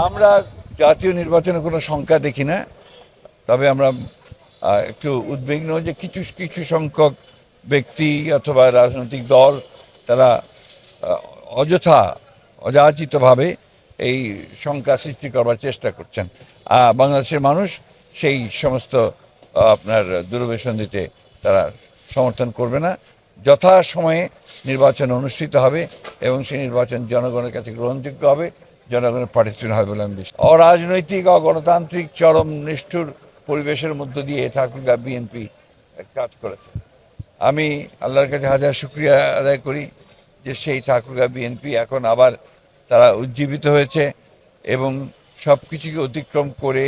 আমরা জাতীয় নির্বাচনে কোনো শঙ্কা দেখি না, তবে আমরা একটু উদ্বিগ্ন যে কিছু কিছু সংখ্যক ব্যক্তি অথবা রাজনৈতিক দল তারা অযথা অযাচিতভাবে এই শঙ্কা সৃষ্টি করবার চেষ্টা করছেন। বাংলাদেশের মানুষ সেই সমস্ত আপনার দুরভিসন্ধিতে তারা সমর্থন করবে না। যথাসময়ে নির্বাচন অনুষ্ঠিত হবে এবং সেই নির্বাচন জনগণের কাছে গ্রহণযোগ্য হবে, জনগণের পার্টিসিপেশন হবে বলে আমি বিশ্বাস। অরাজনৈতিক অগণতান্ত্রিক চরম নিষ্ঠুর পরিবেশের মধ্য দিয়ে ঠাকুরগাঁ বিএনপি কাজ করেছে। আমি আল্লাহর কাছে হাজার শুকরিয়া আদায় করি যে সেই ঠাকুরগাঁ বিএনপি এখন আবার তারা উজ্জীবিত হয়েছে এবং সব কিছুকে অতিক্রম করে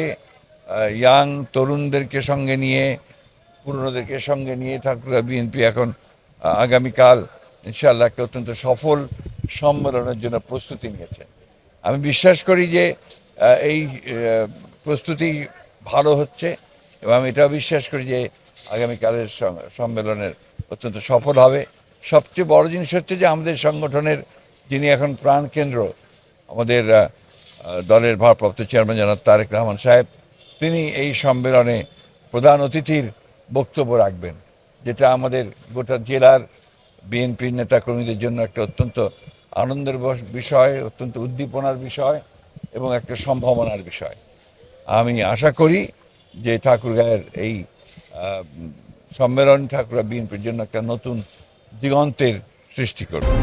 ইয়াং তরুণদেরকে সঙ্গে নিয়ে, পুরনোদেরকে সঙ্গে নিয়ে ঠাকুরগাঁ বিএনপি এখন আগামীকাল ইনশাআল্লাহ একটা অত্যন্ত সফল সম্মেলনের জন্য প্রস্তুতি নিয়েছে। আমি বিশ্বাস করি যে এই প্রস্তুতি ভালো হচ্ছে এবং আমি এটাও বিশ্বাস করি যে আগামীকালের সম্মেলনের অত্যন্ত সফল হবে। সবচেয়ে বড় জিনিস হচ্ছে যে আমাদের সংগঠনের যিনি এখন প্রাণকেন্দ্র, আমাদের দলের ভারপ্রাপ্ত চেয়ারম্যান জনাব তারেক রহমান সাহেব, তিনি এই সম্মেলনে প্রধান অতিথির বক্তব্য রাখবেন, যেটা আমাদের গোটা জেলার বিএনপির নেতাকর্মীদের জন্য একটা অত্যন্ত আনন্দের বিষয়, অত্যন্ত উদ্দীপনার বিষয় এবং একটা সম্ভাবনার বিষয়। আমি আশা করি যে ঠাকুরগাঁয়ের এই সম্মেলন ঠাকুরগাঁ বিএনপির জন্য একটা নতুন দিগন্তের সৃষ্টি করবে।